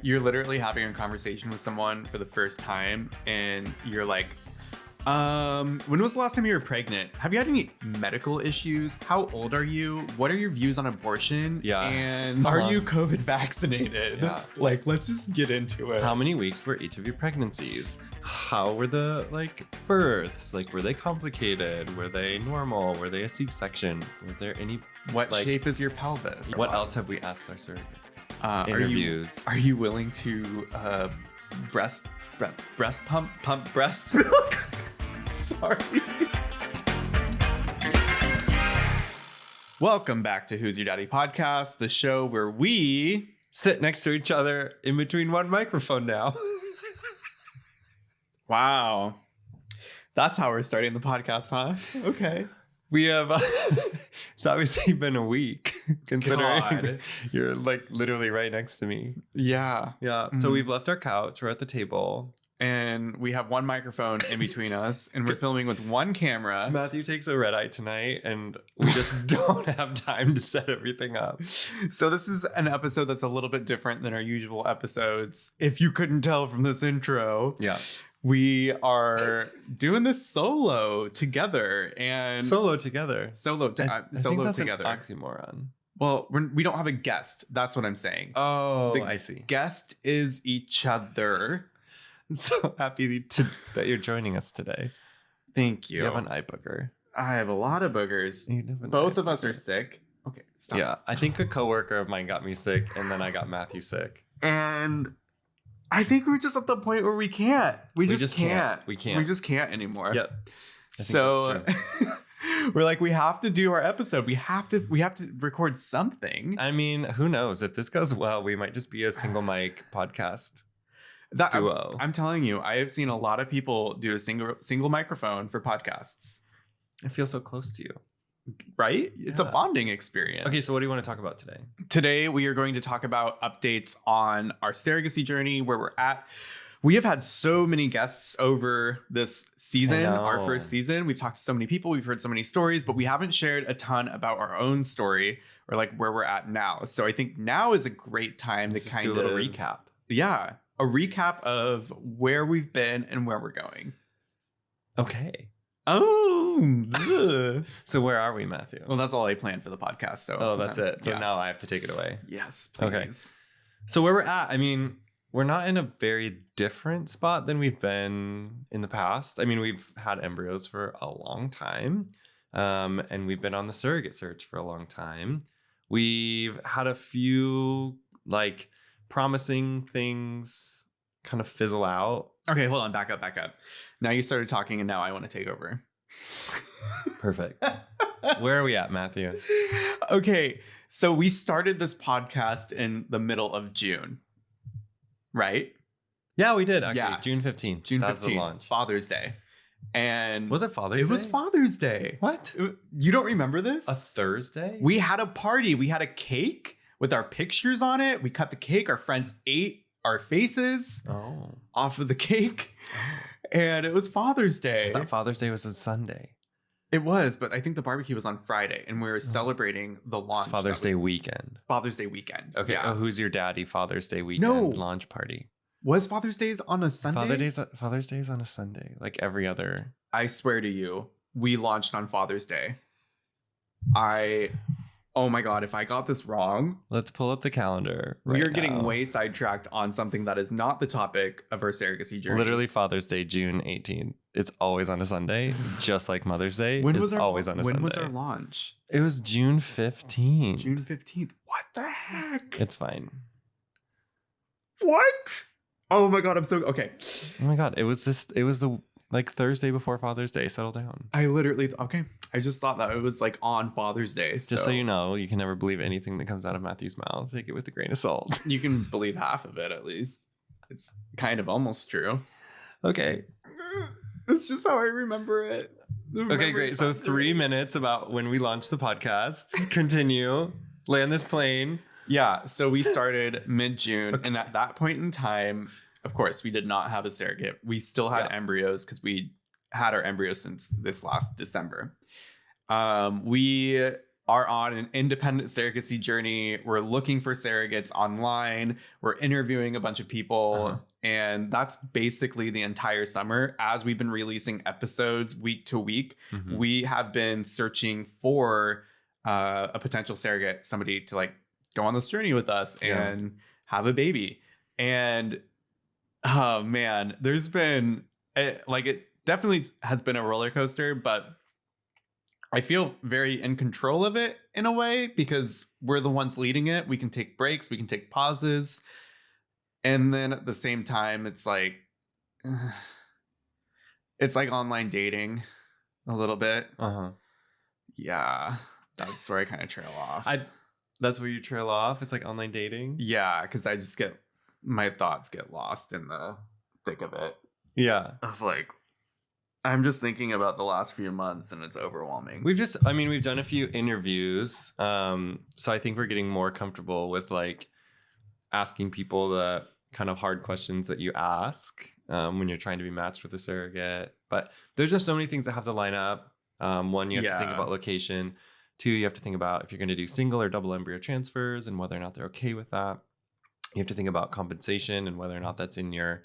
you're literally having a conversation with someone for the first time and you're like, when was the last time you were pregnant? Have you had any medical issues? How old are you? What are your views on abortion? Yeah. And are you COVID vaccinated? Yeah. Like, let's just get into it. How many weeks were each of your pregnancies? How were the births? Like, were they complicated? Were they normal? Were they a C-section? Were there any? What shape is your pelvis? What else have we asked our surrogate? Interviews. Are you willing to breast pump breast milk? Sorry. Welcome back to Who's Your Daddy podcast, the show where we sit next to each other in between one microphone now. Wow. That's how we're starting the podcast, huh? Okay. We have, it's obviously been a week, considering God. You're like literally right next to me. Yeah. Yeah. Mm-hmm. So we've left our couch. We're at the table. And we have one microphone in between us, and we're filming with one camera. Matthew takes a red eye tonight, and we just don't have time to set everything up. So this is an episode that's a little bit different than our usual episodes. If you couldn't tell from this intro. Yeah. We are doing this solo together and solo together. Solo I solo think that's together. An oxymoron. Well, we don't have a guest. That's what I'm saying. Oh, I see. Guest is each other. I'm so happy that you're joining us today. Thank you. You have an eye booger. I have a lot of boogers. Both of us are sick. Okay, stop. Yeah, I think a coworker of mine got me sick, and then I got Matthew sick. And I think we're just at the point where we can't. We just can't. We can't. We just can't anymore. Yep. So we're like, we have to do our episode. We have to record something. I mean, who knows? If this goes well, we might just be a single mic podcast duo. I'm telling you, I have seen a lot of people do a single microphone for podcasts. I feel so close to you. Right? It's a bonding experience. Okay, so what do you want to talk about today? Today, we are going to talk about updates on our surrogacy journey, where we're at. We have had so many guests over this season, our first season. We've talked to so many people. We've heard so many stories, but we haven't shared a ton about our own story or like where we're at now. So I think now is a great time to kind of do a little recap. Yeah, a recap of where we've been and where we're going. Okay. Oh, so where are we, Matthew? Well, that's all I planned for the podcast. So that's it. So now I have to take it away. Yes, please. Okay. So where we're at, I mean, we're not in a very different spot than we've been in the past. I mean, we've had embryos for a long time, and we've been on the surrogate search for a long time. We've had a few like promising things kind of fizzle out. Okay, hold on. Back up. Now you started talking and now I want to take over. Perfect. Where are we at, Matthew? Okay, so we started this podcast in the middle of June, right? Yeah, we did actually. Yeah. June 15th. June 15th. That was the launch. Father's Day. And was it Father's Day? It was Father's Day. What? You don't remember this? A Thursday? We had a party. We had a cake with our pictures on it. We cut the cake. Our friends ate our faces off of the cake. And it was Father's Day. I thought Father's Day was a Sunday. It was, but I think the barbecue was on Friday, and we were celebrating the launch. It's Father's Day weekend. Father's Day weekend. Okay. Yeah. Oh, who's your daddy? Father's Day weekend launch party. Was Father's Day on a Sunday? Father's Day is on a Sunday, like every other. I swear to you, we launched on Father's Day. Oh my God, if I got this wrong. Let's pull up the calendar. We are getting way sidetracked on something that is not the topic of our surrogacy journey. Literally Father's Day, June 18th. It's always on a Sunday, just like Mother's Day always on a Sunday. When was our launch? It was June 15th. June 15th. What the heck? It's fine. What? Oh my God, I'm so... Okay. Oh my God, it was the like Thursday before Father's Day. Settle down. I literally... Okay. I just thought that it was like on Father's Day. Just so you know, you can never believe anything that comes out of Matthew's mouth. Take it with a grain of salt. You can believe half of it at least. It's kind of almost true. Okay. That's just how I remember it. Okay, great. So 3 minutes about when we launched the podcast. Continue. Land this plane. Yeah. So we started mid-June. Okay. And at that point in time, of course, we did not have a surrogate. We still had embryos because we had our embryos since this last December. We are on an independent surrogacy journey. We're looking for surrogates online. We're interviewing a bunch of people. And that's basically the entire summer. As we've been releasing episodes week to week, we have been searching for a potential surrogate, somebody to like go on this journey with us and have a baby. And oh man, there's been it definitely has been a roller coaster, but I feel very in control of it in a way because we're the ones leading it. We can take breaks, we can take pauses. And then at the same time, it's like online dating a little bit. Yeah, that's where I kind of trail off. That's where you trail off? It's like online dating? Yeah, because I just my thoughts get lost in the thick of it. Yeah. Of like, I'm just thinking about the last few months and it's overwhelming. We've done a few interviews. So I think we're getting more comfortable with like asking people the kind of hard questions that you ask when you're trying to be matched with a surrogate. But there's just so many things that have to line up. One, you have to think about location. Two, you have to think about if you're going to do single or double embryo transfers and whether or not they're okay with that. You have to think about compensation and whether or not that's in your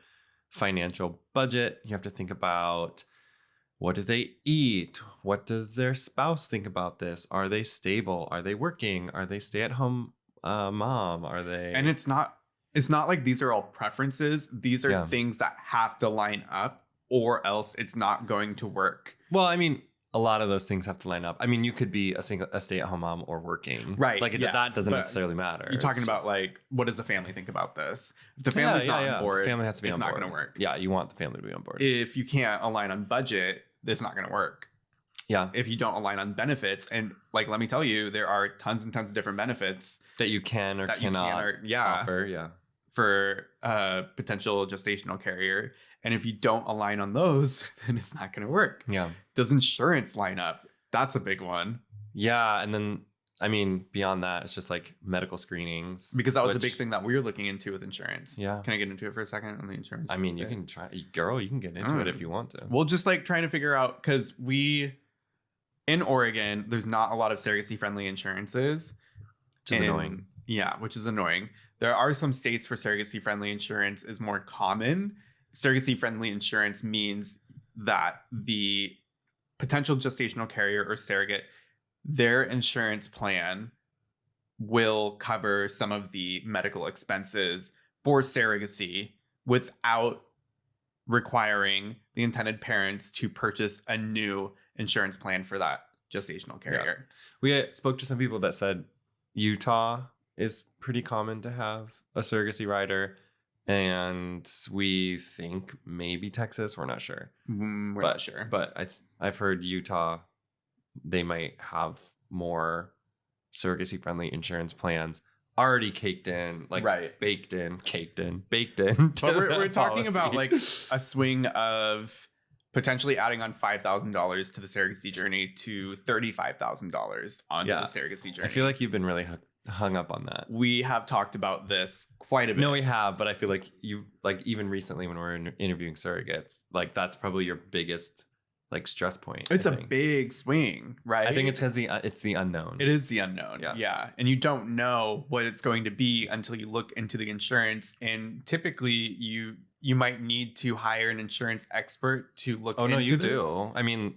financial budget. You have to think about what do they eat? What does their spouse think about this? Are they stable? Are they working? Are they stay-at-home mom? Are they? And it's not like these are all preferences. These are things that have to line up or else it's not going to work. Well, I mean, a lot of those things have to line up. I mean, you could be a stay-at-home mom or working. Right. Like that doesn't necessarily matter. You're talking about like, what does the family think about this? If the family's not on board, the family has to be on board. It's not going to work. Yeah, you want the family to be on board. If you can't align on budget, it's not going to work. Yeah. If you don't align on benefits, and like, let me tell you, there are tons and tons of different benefits that you can or cannot offer. Yeah. For a potential gestational carrier. And if you don't align on those, then it's not going to work. Yeah. Does insurance line up? That's a big one. Yeah. And then, I mean, beyond that, it's just like medical screenings. Because that was a big thing that we were looking into with insurance. Yeah. Can I get into it for a second on the insurance? I mean, you can try. Girl, you can get into it if you want to. We'll just like trying to figure out, because in Oregon, there's not a lot of surrogacy-friendly insurances. Which is annoying. Yeah, which is annoying. There are some states where surrogacy-friendly insurance is more common. Surrogacy-friendly insurance means that the potential gestational carrier or surrogate, their insurance plan will cover some of the medical expenses for surrogacy without requiring the intended parents to purchase a new insurance plan for that gestational carrier. Yeah. We spoke to some people that said Utah is pretty common to have a surrogacy rider, and we think maybe Texas. We're not sure. We're not sure. But I've heard Utah, they might have more surrogacy friendly insurance plans already caked in, like baked in. But we're talking about like a swing of potentially adding on $5,000 to the surrogacy journey to $35,000 onto the surrogacy journey. I feel like you've been really hung up on that. We have talked about this quite a bit. No, we have, but I feel like even recently when we're interviewing surrogates, like that's probably your biggest like stress point. It's a big swing, right? I think it's because it's the unknown. It is the unknown. Yeah. And you don't know what it's going to be until you look into the insurance. And typically you might need to hire an insurance expert to look into this. Oh, no, you do. I mean,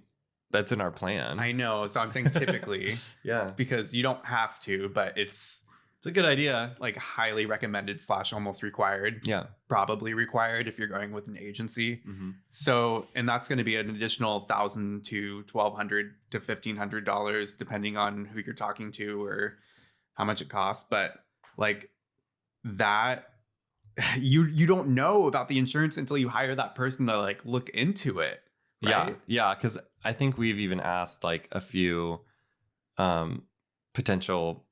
that's in our plan. I know. So I'm saying typically. Yeah. Because you don't have to, but it's a good idea. Like highly recommended / almost required. Yeah. Probably required if you're going with an agency. Mm-hmm. So, and that's going to be an additional $1,000 to $1,200 to $1,500 depending on who you're talking to or how much it costs. But like that, you don't know about the insurance until you hire that person to like look into it. Right? Yeah. Because I think we've even asked like a few potential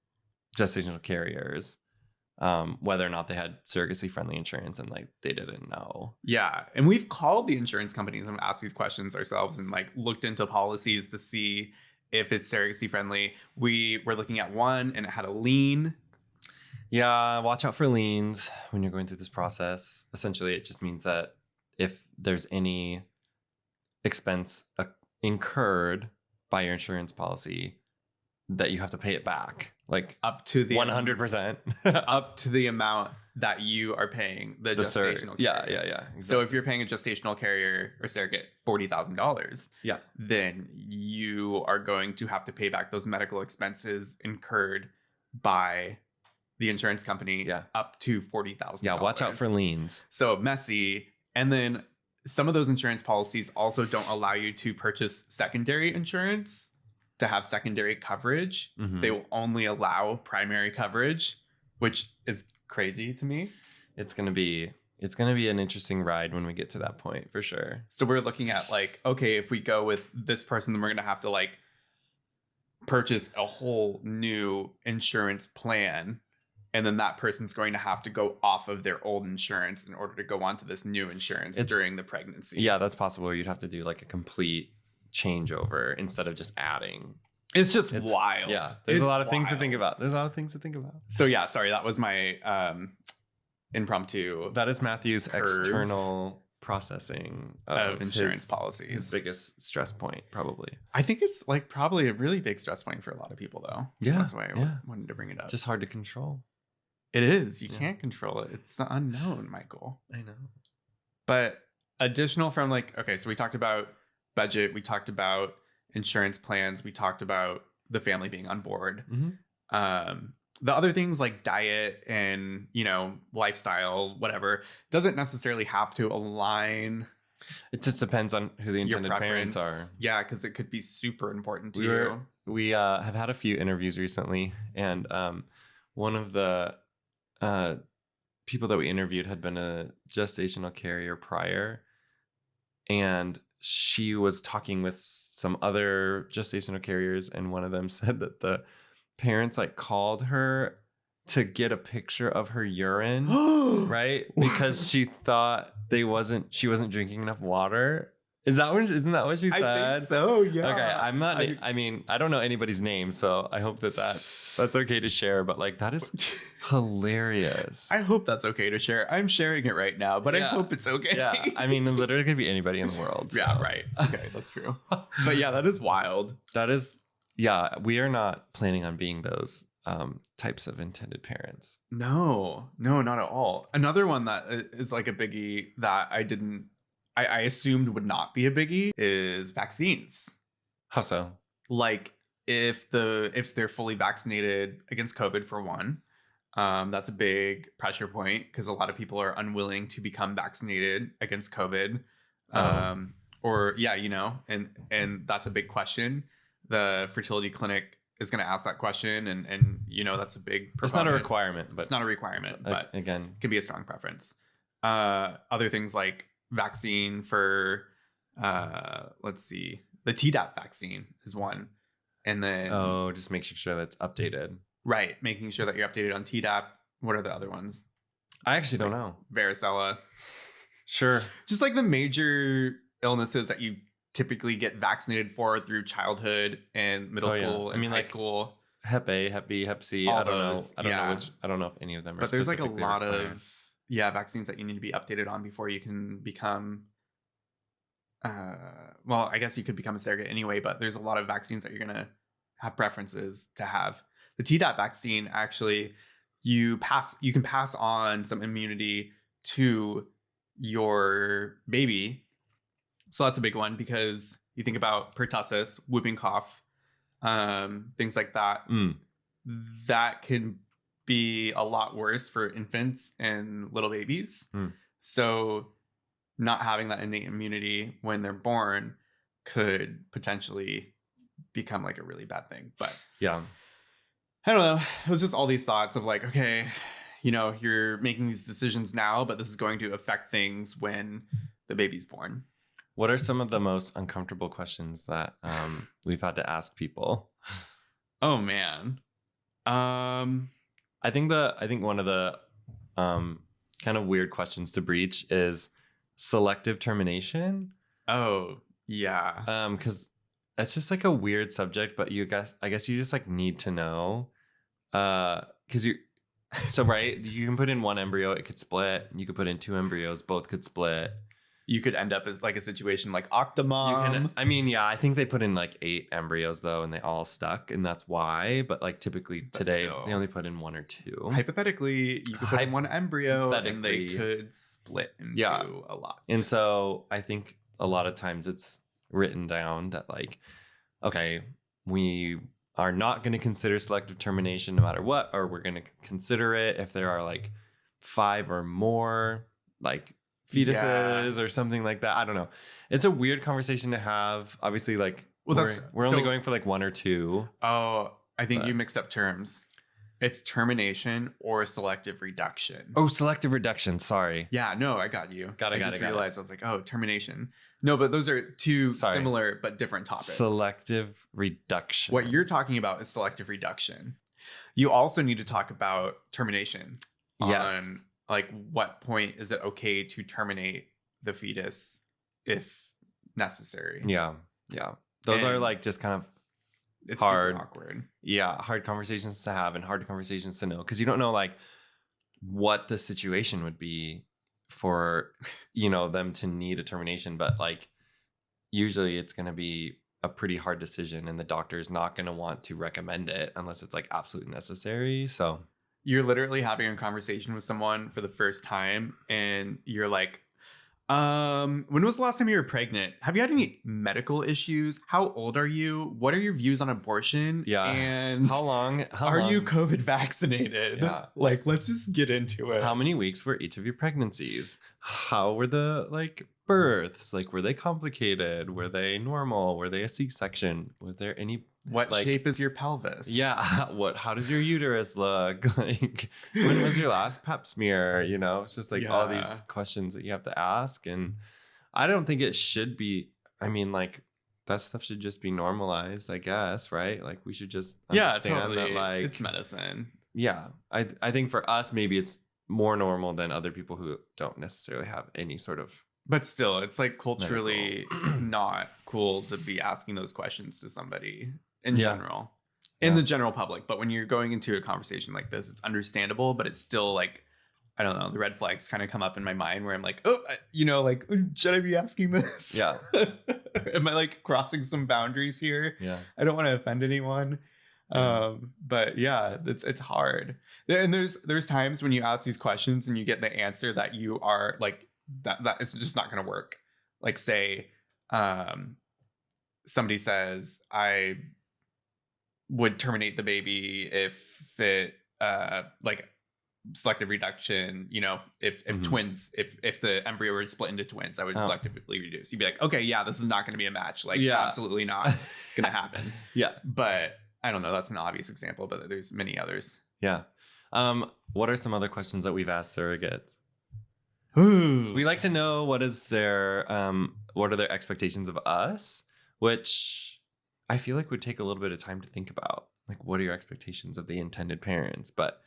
gestational carriers whether or not they had surrogacy friendly insurance, and like they didn't know. Yeah. And we've called the insurance companies and asked these questions ourselves and like looked into policies to see if it's surrogacy friendly. We were looking at one and it had a lien. Yeah, watch out for liens when you're going through this process. Essentially, it just means that if there's any expense incurred by your insurance policy, that you have to pay it back, like up to the 100%, up to the amount that you are paying the gestational carrier. Yeah. Exactly. So if you're paying a gestational carrier or surrogate $40,000, yeah, then you are going to have to pay back those medical expenses incurred by the insurance company up to $40,000. Yeah, watch out for liens. So messy. And then some of those insurance policies also don't allow you to purchase secondary insurance to have secondary coverage. Mm-hmm. They will only allow primary coverage, which is crazy to me. It's gonna be an interesting ride when we get to that point, for sure. So we're looking at like, okay, if we go with this person, then we're gonna have to like purchase a whole new insurance plan, and then that person's going to have to go off of their old insurance in order to go onto this new insurance during the pregnancy. Yeah, that's possible. You'd have to do like a complete changeover instead of just adding. It's wild. Yeah, there's a lot of things to think about. So yeah, sorry, that was my impromptu. That is Matthew's external processing of insurance policies. His biggest stress point, probably. I think it's like probably a really big stress point for a lot of people, though. Yeah, that's why I wanted to bring it up. Just hard to control. It is. You can't control it. It's the unknown, Michael. I know. But additional from like, okay, so we talked about budget. We talked about insurance plans. We talked about the family being on board. Mm-hmm. The other things like diet and, lifestyle, whatever, doesn't necessarily have to align. It just depends on who the intended parents are. Yeah, because it could be super important to you. We have had a few interviews recently, and one of the people that we interviewed had been a gestational carrier prior, and she was talking with some other gestational carriers, and one of them said that the parents like called her to get a picture of her urine, right? Because she thought she wasn't drinking enough water. Isn't that what she said? I think so, yeah. Okay, I'm not. I mean, I don't know anybody's name, so I hope that's okay to share. But like, that is hilarious. I hope that's okay to share. I'm sharing it right now, but I hope it's okay. Yeah, I mean, it literally could be anybody in the world. So. Yeah, right. Okay, that's true. But yeah, that is wild. That is. Yeah, we are not planning on being those types of intended parents. No, not at all. Another one that is like a biggie that I assumed would not be a biggie is vaccines. How so? Like if they're fully vaccinated against COVID, for one, that's a big pressure point because a lot of people are unwilling to become vaccinated against COVID. And that's a big question. The fertility clinic is going to ask that question, and that's a big proponent. It's not a requirement, but it's not a requirement, but again, it can be a strong preference. Other things like vaccine for let's see, the Tdap vaccine is one, and then just making sure that's updated, right? Making sure that you're updated on Tdap. What are the other ones? I actually don't know. Varicella. Sure. Just like the major illnesses that you typically get vaccinated for through childhood and middle school and high school. Hep A, Hep B, Hep C. I don't know. I don't know if any of them are. But there's like a lot of vaccines that you need to be updated on before you can become. Well, I guess you could become a surrogate anyway, but there's a lot of vaccines that you're gonna have preferences to have. The Tdap vaccine, actually, you can pass on some immunity to your baby. So that's a big one because you think about pertussis, whooping cough, things like that. That can be a lot worse for infants and little babies. So not having that innate immunity when they're born could potentially become like a really bad thing. But yeah, I don't know. It was just all these thoughts of like, okay, you're making these decisions now, but this is going to affect things when the baby's born. What are some of the most uncomfortable questions that we've had to ask people? Oh man. I think one of the kind of weird questions to breach is selective termination. Oh, yeah. Because it's just like a weird subject, but I guess you just like need to know. Because right, you can put in one embryo, it could split. You could put in two embryos, both could split. you could end up as like a situation like Octomom. I think they put in like 8 embryos though, and they all stuck, and that's why. But like typically today, they only put in 1 or 2. Hypothetically, you could put in 1 embryo, and they could split into a lot. And so I think a lot of times it's written down that like, okay, we are not going to consider selective termination no matter what, or we're going to consider it if there are like 5 or more like fetuses or something like that. I don't know. It's a weird conversation to have. Obviously, like we're only going for like 1 or 2. Oh, I think you mixed up terms. It's termination or selective reduction. Oh, selective reduction. Sorry. Yeah, no, I got you. I just realized I was like, oh, termination. No, but those are 2 similar but different topics. Selective reduction. What you're talking about is selective reduction. You also need to talk about termination. Yes. On like what point is it okay to terminate the fetus if necessary? Yeah. Those are like just kind of it's hard, super awkward. Yeah, hard conversations to have and hard conversations to know, because you don't know like what the situation would be for them to need a termination, but like usually it's going to be a pretty hard decision, and the doctor is not going to want to recommend it unless it's like absolutely necessary. So you're literally having a conversation with someone for the first time, and you're like, when was the last time you were pregnant? Have you had any medical issues? How old are you? What are your views on abortion? Yeah. And how long are you COVID vaccinated? Yeah. Like, let's just get into it. How many weeks were each of your pregnancies? How were the like births? Like, were they complicated? Were they normal? Were they a C-section? Was there any what shape is your pelvis? Yeah. How does your uterus look? Like, when was your last pap smear? It's just like all these questions that you have to ask. And I don't think it should be, like that stuff should just be normalized, I guess, right? Like we should just understand that like it's medicine. Yeah. I think for us, maybe it's more normal than other people who don't necessarily have any sort of. But still, it's like culturally not cool to be asking those questions to somebody in general, in the general public. But when you're going into a conversation like this, it's understandable, but it's still like, I don't know, the red flags kind of come up in my mind where I'm like, oh, like, should I be asking this? Yeah. Am I like crossing some boundaries here? Yeah. I don't want to offend anyone. But yeah, it's hard. And there's times when you ask these questions and you get the answer that you are like, that is just not going to work. Like say, somebody says, I would terminate the baby if it, like selective reduction, if twins, if the embryo were split into twins, I would selectively reduce. You'd be like, okay, yeah, this is not going to be a match. Like absolutely not going to happen. Yeah. But I don't know. That's an obvious example, but there's many others. Yeah. What are some other questions that we've asked surrogates? Ooh. We like to know what are their expectations of us, which I feel like would take a little bit of time to think about. Like, what are your expectations of the intended parents? But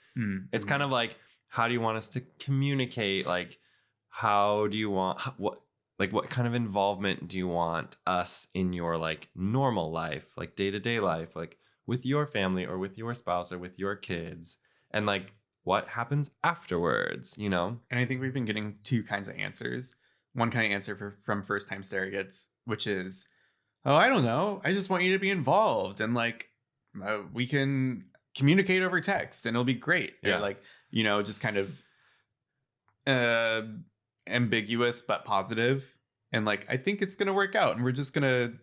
it's kind of like, how do you want us to communicate? Like, how do you want, what kind of involvement do you want us in your like normal life, like day-to-day life, like with your family or with your spouse or with your kids? And like, what happens afterwards, And I think we've been getting 2 kinds of answers. One kind of answer from first-time surrogates, which is, oh, I don't know. I just want you to be involved. And like, we can communicate over text and it'll be great. Yeah. Or like, just kind of ambiguous but positive. And like, I think it's going to work out and we're just going to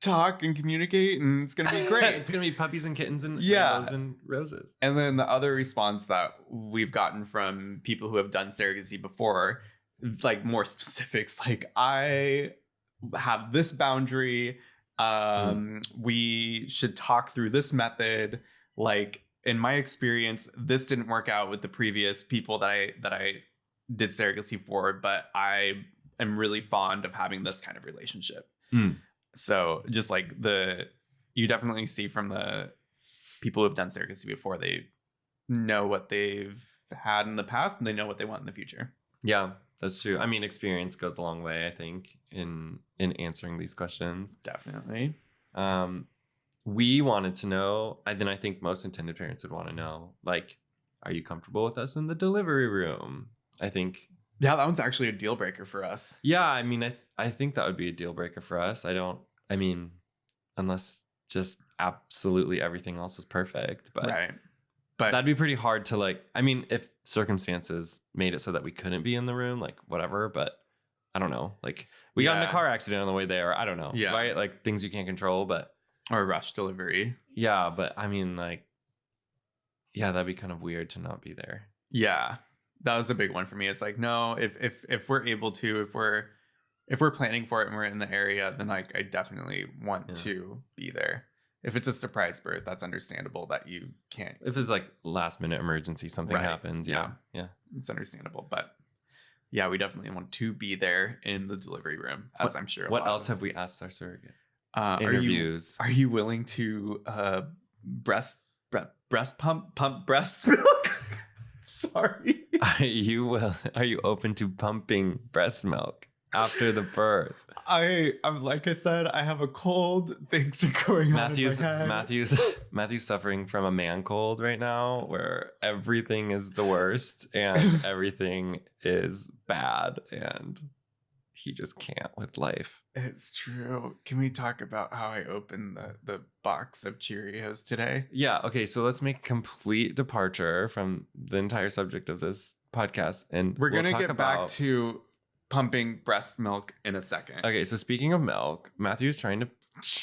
talk and communicate and it's going to be great. It's going to be puppies and kittens and rainbows and roses. And then the other response that we've gotten from people who have done surrogacy before, like more specifics, like I have this boundary. We should talk through this method. Like in my experience, this didn't work out with the previous people that I did surrogacy for, but I am really fond of having this kind of relationship. So just like you definitely see from the people who have done surrogacy before, they know what they've had in the past and they know what they want in the future. Yeah, that's true. I mean, experience goes a long way, I think, in answering these questions. Definitely. We wanted to know, and then I think most intended parents would want to know, like, are you comfortable with us in the delivery room? I think Yeah, that one's actually a deal breaker for us. Yeah, I mean, I think that would be a deal breaker for us. I mean, unless just absolutely everything else was perfect, but Right. But that'd be pretty hard to like, I mean, if circumstances made it so that we couldn't be in the room, like whatever, but I don't know. Like we got in a car accident on the way there. I don't know. Yeah. Right. Like things you can't control, but. Or rush delivery. Yeah. But I mean, like, yeah, that'd be kind of weird to not be there. Yeah. That was a big one for me. It's like, no, if we're able to, if we're planning for it and we're in the area, then like I definitely want to be there. If it's a surprise birth, that's understandable that you can't. If it's like last minute emergency, something happens. Yeah. It's understandable. But yeah, we definitely want to be there in the delivery room, as I'm sure. What else have we asked our surrogate? Interviews. Are you willing to breast pump breast milk? Sorry. Are you open to pumping breast milk after the birth? I'm like I said, I have a cold. Things are going on in my head. Matthew's suffering from a man cold right now, where everything is the worst and everything is bad, and he just can't with life. It's true. Can we talk about how I opened the box of Cheerios today? Yeah. Okay. So let's make complete departure from the entire subject of this podcast, and we're gonna get back to pumping breast milk in a second. Okay, so speaking of milk, Matthew's trying to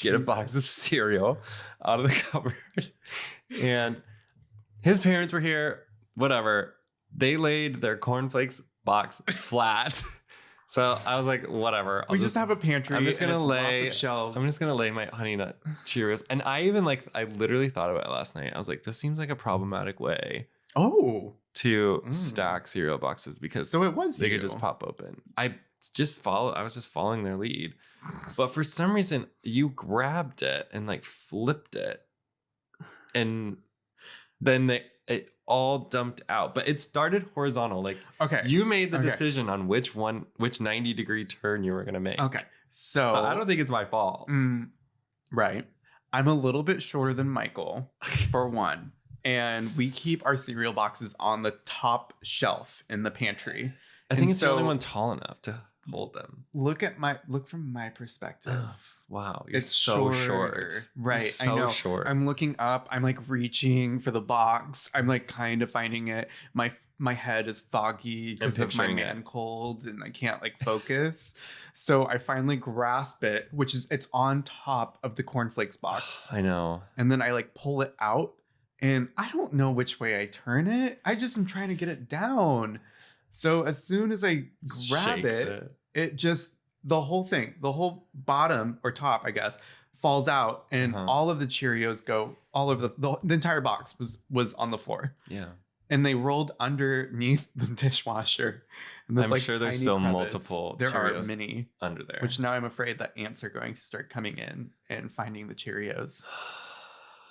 get a box of cereal out of the cupboard. And his parents were here, whatever. They laid their cornflakes box flat. So I was like, whatever. We just have a pantry. I'm just gonna lay lots of shelves. I'm just gonna lay my Honey Nut Cheerios. And I literally thought about it last night. I was like, this seems like a problematic way. To stack cereal boxes, because so it was they could just pop open. I was just following their lead, but for some reason you grabbed it and like flipped it, and then it all dumped out. But it started horizontal. Like, okay, you made the decision on which 90-degree turn you were gonna make. Okay, so I don't think it's my fault. Right, I'm a little bit shorter than Michael for one. And we keep our cereal boxes on the top shelf in the pantry. I think it's the only one tall enough to hold them. Look from my perspective. Oh, wow, it's so short. Right, so I know. Short. I'm looking up. I'm like reaching for the box. I'm like kind of finding it. My head is foggy because of my man cold, and I can't like focus. So I finally grasp it, it's on top of the cornflakes box. I know. And then I like pull it out. And I don't know which way I turn it. I just am trying to get it down. So as soon as I grab it just, the whole thing, the whole bottom or top, I guess, falls out. And all of the Cheerios all over the entire box was on the floor. Yeah. And they rolled underneath the dishwasher. And I'm sure there's still multiple There Cheerios are many under there. Which now I'm afraid that ants are going to start coming in and finding the Cheerios.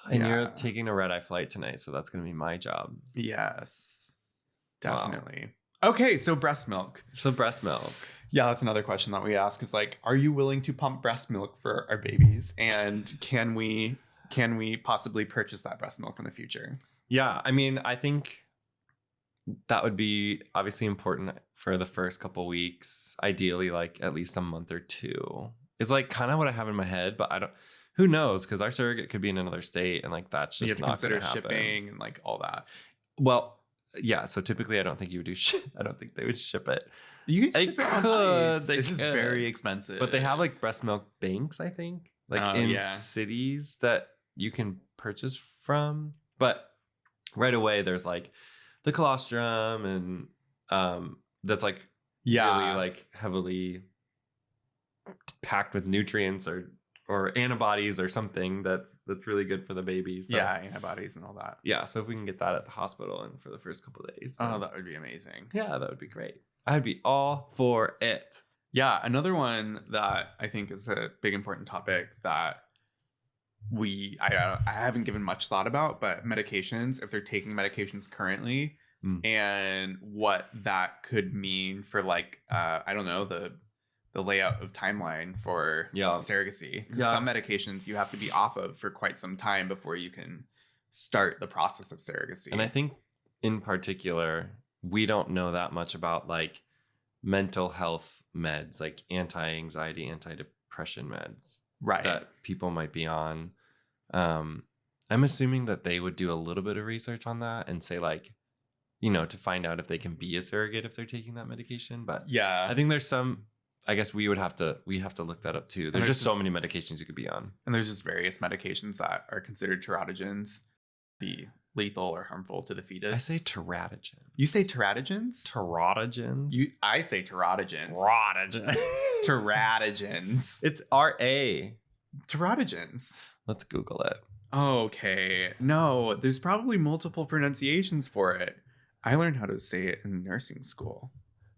And you're taking a red-eye flight tonight, so that's going to be my job. Yes, definitely. Wow. Okay, so breast milk. Yeah, that's another question that we ask is like, are you willing to pump breast milk for our babies? And can we possibly purchase that breast milk in the future? Yeah, I mean, I think that would be obviously important for the first couple weeks. Ideally, like at least a month or two. It's like kind of what I have in my head, but I don't. Who knows? Because our surrogate could be in another state, and like that's just not going to happen. Shipping and like all that. Well, yeah. So typically, I don't think you would do shit. I don't think they would ship it. You can ship it on ice. It's just very expensive. But they have like breast milk banks, I think, like in cities that you can purchase from. But right away, there's like the colostrum, and that's like really like heavily packed with nutrients or antibodies or something that's really good for the baby. So, yeah, antibodies and all that. Yeah, so if we can get that at the hospital and for the first couple of days. Oh, that would be amazing. Yeah, that would be great. I'd be all for it. Yeah, another one that I think is a big important topic that I haven't given much thought about, but medications, if they're taking medications currently, and what that could mean for like I don't know, the layout of timeline for surrogacy. Some medications you have to be off of for quite some time before you can start the process of surrogacy. And I think in particular, we don't know that much about like mental health meds, like anti-anxiety, anti-depression meds that people might be on. I'm assuming that they would do a little bit of research on that and say like, you know, to find out if they can be a surrogate if they're taking that medication. But yeah, I think there's some, I guess we have to look that up too. There's just so many medications you could be on. And there's just various medications that are considered teratogens, be lethal or harmful to the fetus. I say teratogen. You say teratogens? Teratogens? I say teratogens. Teratogens. Teratogens. It's R-A. Teratogens. Let's Google it. Okay. No, there's probably multiple pronunciations for it. I learned how to say it in nursing school.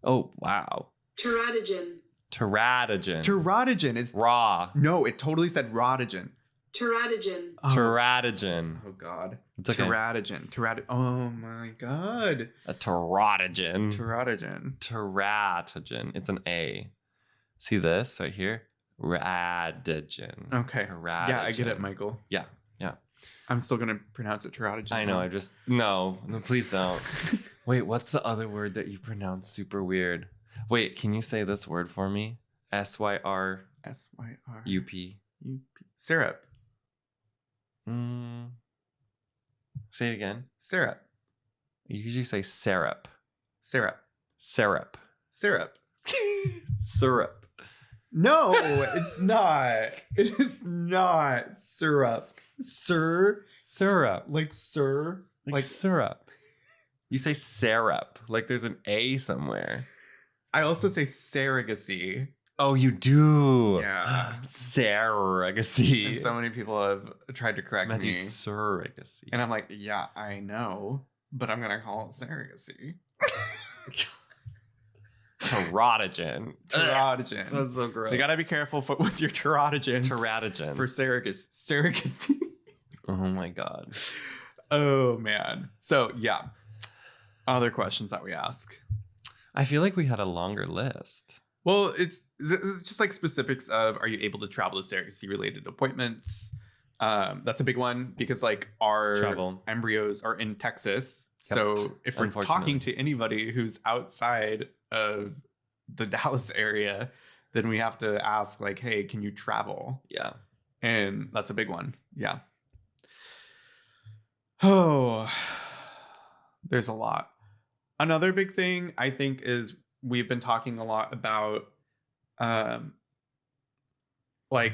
Oh, wow. Teratogen. Teratogen. Teratogen is raw. No, it totally said rotogen. Teratogen. Oh. Teratogen. Oh God. It's okay. Teratogen. Oh my God. A teratogen. Teratogen. It's an A. See this right here? Radigen. Okay. Teratogen. Yeah, I get it, Michael. Yeah. I'm still gonna pronounce it teratogen. I know. No, please don't. Wait, what's the other word that you pronounce super weird? Wait, can you say this word for me? SYR. UP. Syrup. Say it again. Syrup. You usually say syrup. Syrup. Syrup. Syrup. Syrup. No, it's not. It is not syrup. Syrup. Like sir. Like syrup. You say syrup. Like there's an A somewhere. I also say surrogacy. Oh, you do? Yeah. Surrogacy. And so many people have tried to correct me. Surrogacy. And I'm like, yeah, I know, but I'm going to call it surrogacy. Teratogen. Sounds so gross. So you got to be careful with your teratogens. Teratogen. For surrogacy. Oh my God. Oh man. So yeah. Other questions that we ask. I feel like we had a longer list. Well, it's just like specifics of, are you able to travel to surrogacy related appointments? That's a big one because like our embryos are in Texas. Yep. So if we're talking to anybody who's outside of the Dallas area, then we have to ask like, hey, can you travel? Yeah. And that's a big one. Yeah. Oh, there's a lot. Another big thing I think is we've been talking a lot about like,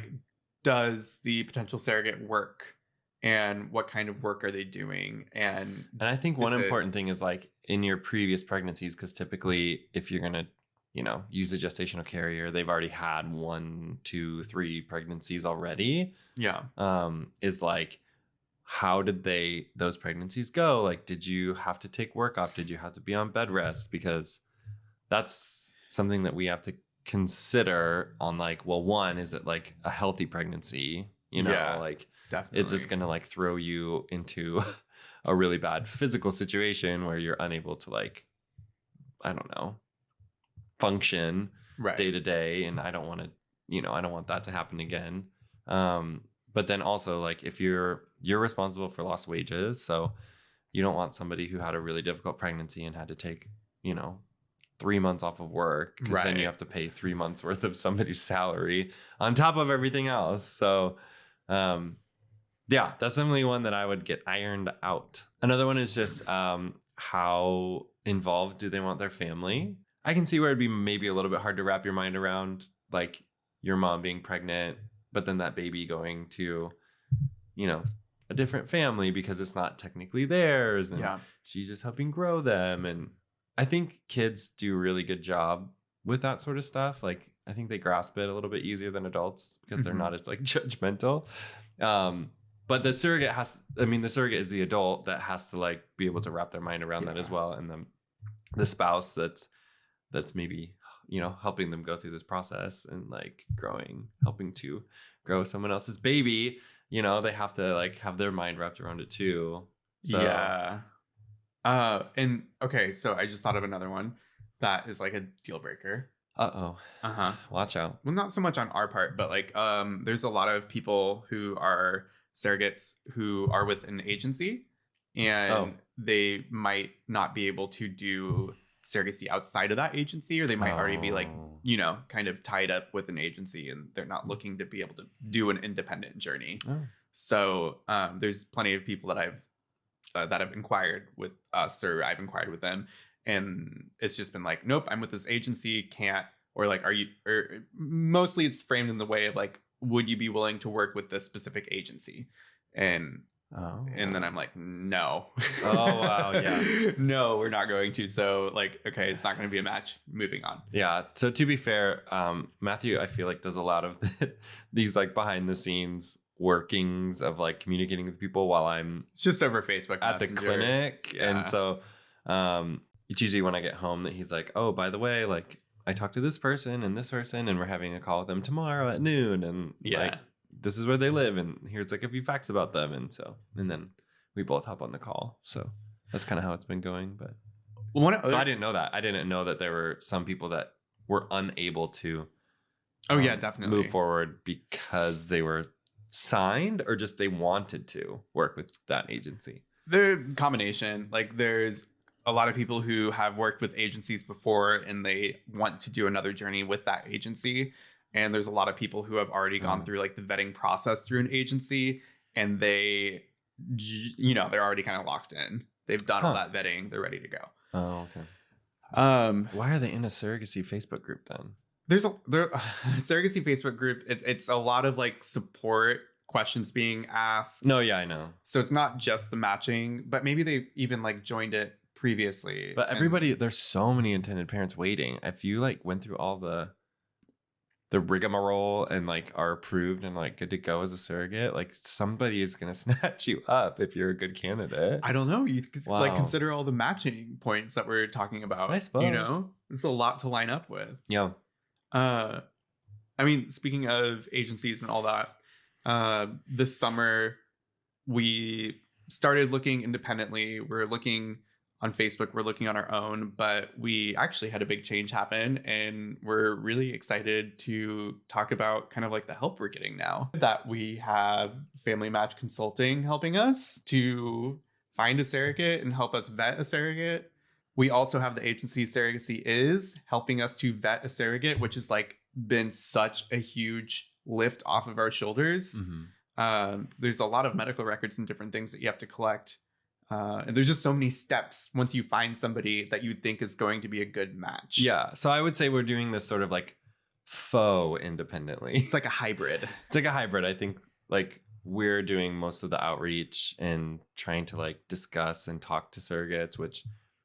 does the potential surrogate work and what kind of work are they doing? And I think one important thing is like in your previous pregnancies, because typically if you're going to, you know, use a gestational carrier, they've already had 1, 2, 3 pregnancies already. Yeah. Is like, how did those pregnancies go? Like, did you have to take work off? Did you have to be on bed rest? Because that's something that we have to consider on like, well, one, is it like a healthy pregnancy? You know, like definitely. It's just going to like throw you into a really bad physical situation where you're unable to like, I don't know, function day to day. And I don't want to, you know, I don't want that to happen again. But then also like if you're responsible for lost wages, so you don't want somebody who had a really difficult pregnancy and had to take, you know, 3 months off of work, because then you have to pay 3 months worth of somebody's salary on top of everything else. So yeah, that's definitely one that I would get ironed out. Another one is just how involved do they want their family? I can see where it'd be maybe a little bit hard to wrap your mind around, like your mom being pregnant, but then that baby going to, you know, a different family because it's not technically theirs, and she's just helping grow them. And I think kids do a really good job with that sort of stuff. Like I think they grasp it a little bit easier than adults because they're not as like judgmental. But the surrogate the surrogate is the adult that has to like be able to wrap their mind around that as well. And the spouse that's maybe, you know, helping them go through this process and like helping to grow someone else's baby, you know, they have to like have their mind wrapped around it too. So. Yeah. And okay, so I just thought of another one that is like a deal breaker. Watch out. Well, not so much on our part, but like there's a lot of people who are surrogates who are with an agency, and they might not be able to do surrogacy outside of that agency, or they might already be like, Oh. you know, kind of tied up with an agency and they're not looking to be able to do an independent journey. Oh. So there's plenty of people that I've inquired with us, or I've inquired with them, and it's just been like, nope, I'm with this agency, can't, or like, are you, or mostly it's framed in the way of like, would you be willing to work with this specific agency? And then I'm like, no. Oh, wow, yeah. No, we're not going to. So like, okay, it's not going to be a match. Moving on. Yeah. So to be fair, Matthew, I feel like does a lot of these like behind the scenes workings of like communicating with people while I'm It's just over Facebook at the Messenger. clinic. Yeah. And so it's usually when I get home that he's like, oh, by the way, like I talked to this person and we're having a call with them tomorrow at noon. And like, this is where they live. And here's like a few facts about them. And then we both hop on the call. So that's kind of how it's been going. But so I didn't know that. I didn't know that there were some people that were unable to definitely move forward because they were signed or just they wanted to work with that agency. The combination, like there's a lot of people who have worked with agencies before and they want to do another journey with that agency, and there's a lot of people who have already gone through like the vetting process through an agency, and they're already kind of locked in. They've done all that vetting, they're ready to go. Oh, okay. Why are they in a surrogacy Facebook group then? There's a surrogacy Facebook group. It's a lot of like support questions being asked. No, yeah, I know. So it's not just the matching, but maybe they even like joined it previously. But everybody, there's so many intended parents waiting. If you like went through all the rigmarole and like are approved and like good to go as a surrogate, like somebody is gonna snatch you up if you're a good candidate. I don't know. You could like consider all the matching points that we're talking about. I suppose. You know, it's a lot to line up with. Yeah. I mean, speaking of agencies and all that, this summer we started looking independently. We're looking on Facebook, we're looking on our own, but we actually had a big change happen, and we're really excited to talk about kind of like the help we're getting now that we have Family Match Consulting helping us to find a surrogate and help us vet a surrogate. We also have the agency Surrogacy is helping us to vet a surrogate, which has like been such a huge lift off of our shoulders. Mm-hmm. There's a lot of medical records and different things that you have to collect. And there's just so many steps once you find somebody that you think is going to be a good match. Yeah. So I would say we're doing this sort of like faux independently. It's like a hybrid. It's like a hybrid. I think like we're doing most of the outreach and trying to like discuss and talk to surrogates, which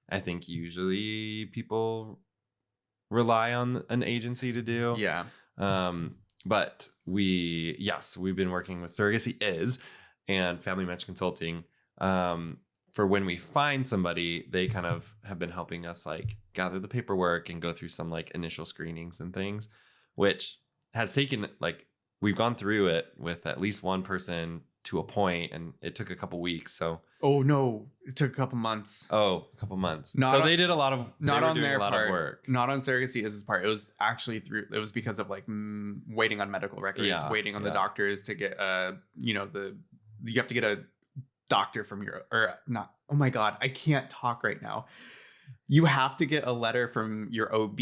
I think usually people rely on an agency to do. Yeah. But we've been working with Surrogacy and Family Match Consulting. For when we find somebody, they kind of have been helping us like gather the paperwork and go through some like initial screenings and things, which has taken like, we've gone through it with at least one person to a point, and it took a couple weeks. So oh no, it took a couple months. A couple months. They did a lot of not on their part. Of work. Not on Surrogacy's part. It was actually because of like waiting on medical records, waiting on the doctors to get you have to get a doctor from oh my god, I can't talk right now. You have to get a letter from your OB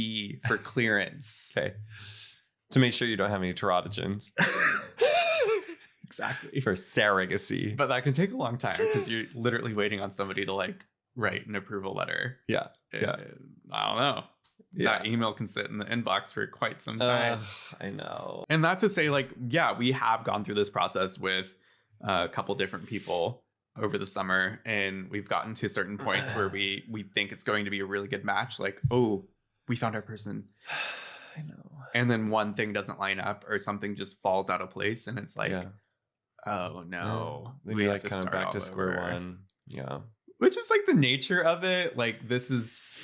for clearance. Okay. To make sure you don't have any teratogens. Exactly. For surrogacy. But that can take a long time because you're literally waiting on somebody to like write an approval letter. Yeah. I don't know. That email can sit in the inbox for quite some time. I know. And that to say, like, yeah, we have gone through this process with a couple different people over the summer, and we've gotten to certain points where we think it's going to be a really good match. Like, oh, we found our person. I know. And then one thing doesn't line up, or something just falls out of place, and it's like, oh no, we have to start back to square one. Yeah, which is like the nature of it. Like, this is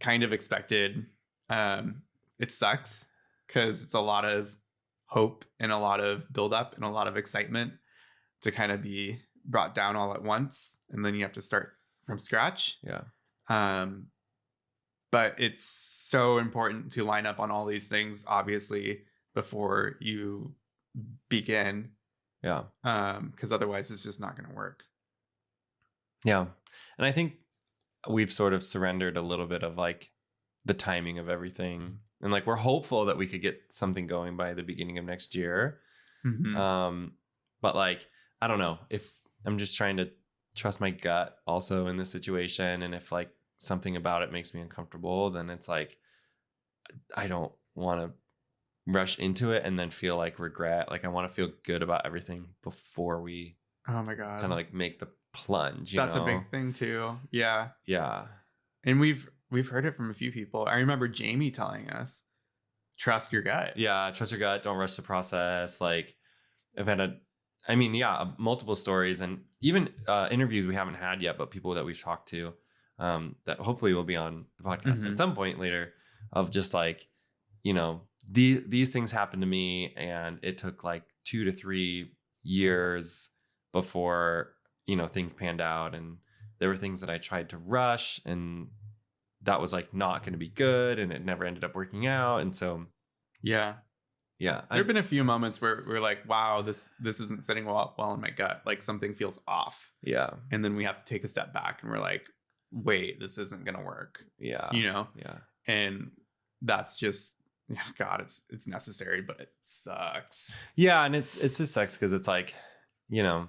kind of expected. It sucks because it's a lot of hope and a lot of buildup and a lot of excitement to kind of be brought down all at once, and then you have to start from scratch. But it's so important to line up on all these things, obviously, before you begin. Because otherwise it's just not going to work. And I think we've sort of surrendered a little bit of like the timing of everything. And like, we're hopeful that we could get something going by the beginning of next year. But like, I don't know, if I'm just trying to trust my gut also in this situation. And if like something about it makes me uncomfortable, then it's like, I don't want to rush into it and then feel like regret. Like I want to feel good about everything before we Oh my God. kind of like make the plunge. That's a big thing too. Yeah. Yeah. And we've heard it from a few people. I remember Jamie telling us, trust your gut. Yeah. Trust your gut. Don't rush the process. Like I've had multiple stories and even interviews we haven't had yet, but people that we've talked to that hopefully will be on the podcast at some point later, of just like, you know, these things happened to me and it took like 2 to 3 years before, you know, things panned out. And there were things that I tried to rush and that was like not going to be good and it never ended up working out. And so, yeah. There have been a few moments where we're like, wow, this isn't sitting well in my gut. Like something feels off. Yeah. And then we have to take a step back and we're like, wait, this isn't going to work. Yeah. You know? Yeah. And that's just, God, it's necessary, but it sucks. Yeah. And it just sucks because it's like, you know,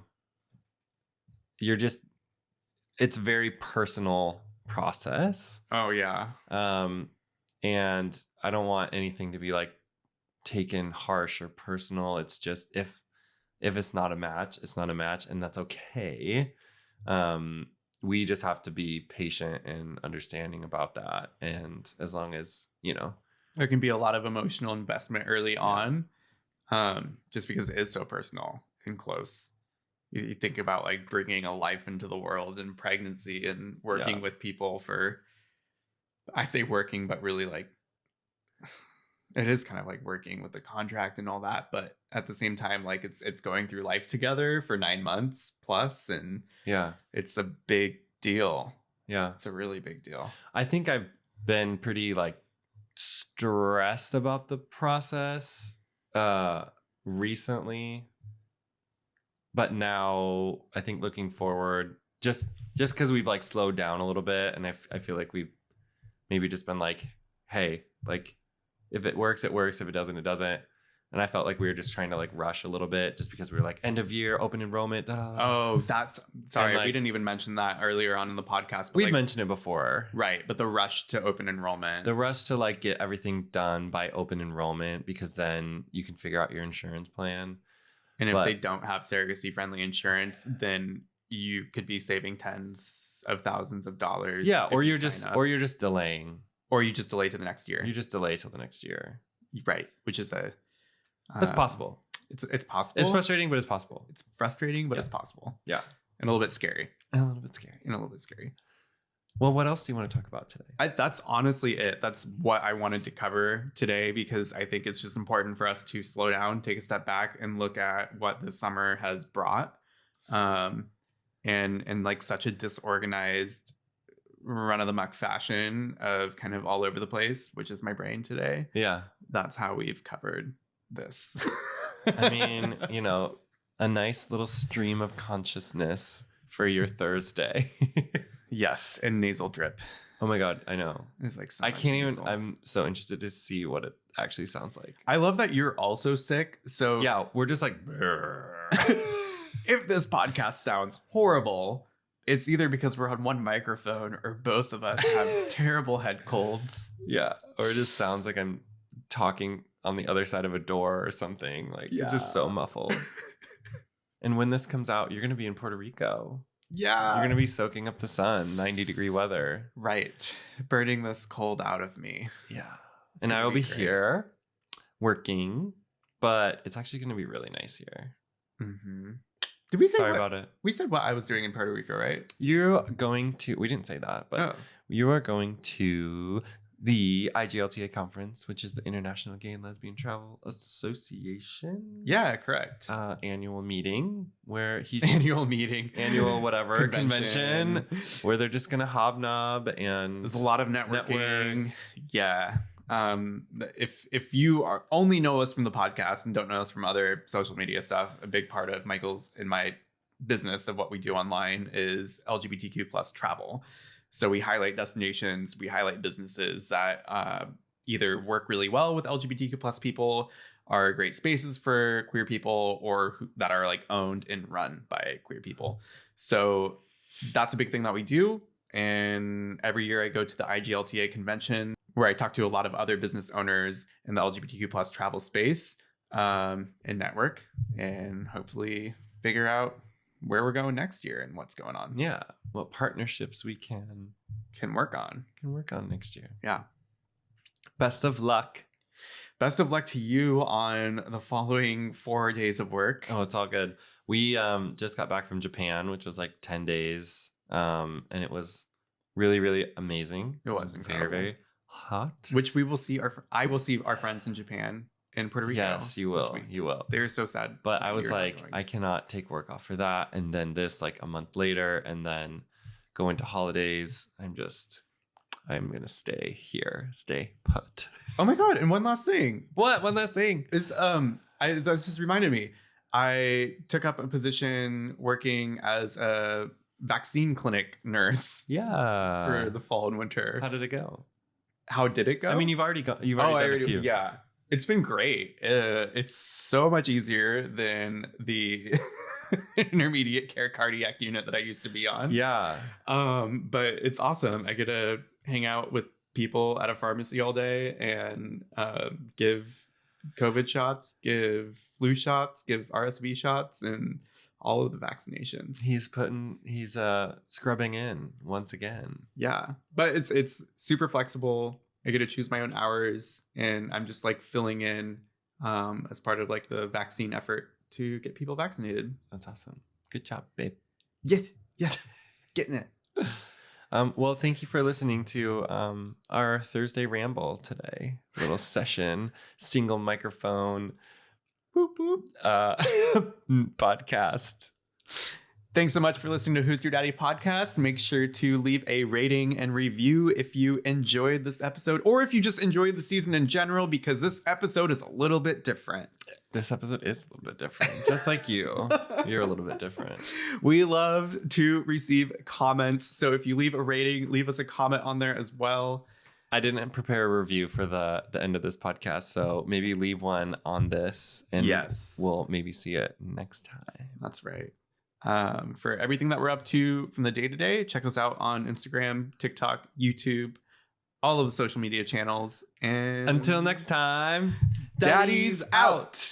it's a very personal process. Oh yeah. And I don't want anything to be like taken harsh or personal. It's just if it's not a match, it's not a match, and that's okay. We just have to be patient and understanding about that. And as long as, you know, there can be a lot of emotional investment early on, just because it is so personal and close. You think about like bringing a life into the world and pregnancy and working with people for, I say working, but really like it is kind of like working with the contract and all that. But at the same time, like it's going through life together for 9 months plus. And yeah, it's a big deal. Yeah. It's a really big deal. I think I've been pretty like stressed about the process recently. But now I think looking forward, just because we've like slowed down a little bit, and I feel like we've maybe just been like, hey, like if it works, it works. If it doesn't, it doesn't. And I felt like we were just trying to like rush a little bit just because we were like end of year, open enrollment. Oh, that's sorry. Like, we didn't even mention that earlier on in the podcast. But we've like, mentioned it before. Right. But the rush to open enrollment. The rush to like get everything done by open enrollment, because then you can figure out your insurance plan. And if they don't have surrogacy friendly insurance, then you could be saving tens of thousands of dollars. Yeah. Or you're just delaying. Or you just delay to the next year. You just delay till the next year. Right. Which is that's possible. It's possible. It's frustrating, but it's possible. It's frustrating, but it's possible. Yeah. And a little bit scary. Well, what else do you want to talk about today? That's honestly it. That's what I wanted to cover today, because I think it's just important for us to slow down, take a step back, and look at what this summer has brought. And like such a disorganized, run of the muck fashion of kind of all over the place, which is my brain today. Yeah. That's how we've covered this. I mean, you know, a nice little stream of consciousness for your Thursday. Yes, and nasal drip. Oh my God, I know. It's like so I can't even. nasal. I'm so interested to see what it actually sounds like. I love that you're also sick. So yeah, we're just like. If this podcast sounds horrible, it's either because we're on one microphone or both of us have terrible head colds. Yeah, or it just sounds like I'm talking on the other side of a door or something. Like it's just so muffled. And when this comes out, you're gonna be in Puerto Rico. Yeah. You're going to be soaking up the sun, 90-degree weather. Right. Burning this cold out of me. Yeah. And I will be here working, but it's actually going to be really nice here. Mm-hmm. Did we say Sorry about it. We said what I was doing in Puerto Rico, right? You're going to, we didn't say that, but you are going to the IGLTA conference, which is the International Gay and Lesbian Travel Association. Yeah, correct. Annual meeting where annual whatever convention where they're just gonna hobnob, and there's a lot of networking. Yeah. If you only know us from the podcast and don't know us from other social media stuff, a big part of Michael's and my business of what we do online is LGBTQ plus travel. So we highlight destinations, we highlight businesses that either work really well with LGBTQ plus people, are great spaces for queer people, or that are like owned and run by queer people. So that's a big thing that we do. And every year I go to the IGLTA convention where I talk to a lot of other business owners in the LGBTQ plus travel space and network, and hopefully figure out where we're going next year and what's going on. Yeah. What partnerships we can work on. Next year. Yeah. Best of luck. Best of luck to you on the following 4 days of work. Oh, it's all good. We just got back from Japan, which was like 10 days. And it was really, really amazing. It was incredible. Very, very hot. Which I will see our friends in Japan, in Puerto Rico. Yes, you will. You will. They were so sad. But I was like, I cannot take work off for that. And then this like a month later, and then go into holidays. I'm gonna stay here, stay put. Oh my god! And one last thing. What? One last thing is that just reminded me. I took up a position working as a vaccine clinic nurse. Yeah. For the fall and winter. How did it go? How did it go? I mean, you've already done a few. Yeah, it's been great. It's so much easier than the intermediate care cardiac unit that I used to be on. Yeah. But it's awesome. I get to hang out with people at a pharmacy all day and give COVID shots, give flu shots, give RSV shots, and all of the vaccinations. He's scrubbing in once again. Yeah, but it's super flexible. I get to choose my own hours, and I'm just like filling in as part of like the vaccine effort to get people vaccinated. That's awesome. Good job, babe. Yes, getting it. Well, thank you for listening to our Thursday ramble today. Little session, single microphone, boop boop, podcast. Thanks so much for listening to Who's Your Daddy podcast. Make sure to leave a rating and review if you enjoyed this episode, or if you just enjoyed the season in general, because this episode is a little bit different. This episode is a little bit different, just like you. You're a little bit different. We love to receive comments, so if you leave a rating, leave us a comment on there as well. I didn't prepare a review for the end of this podcast, so maybe leave one on this, and we'll maybe see it next time. That's right. For everything that we're up to from the day to day, check us out on Instagram, TikTok, YouTube, all of the social media channels. And until next time, Daddy's out.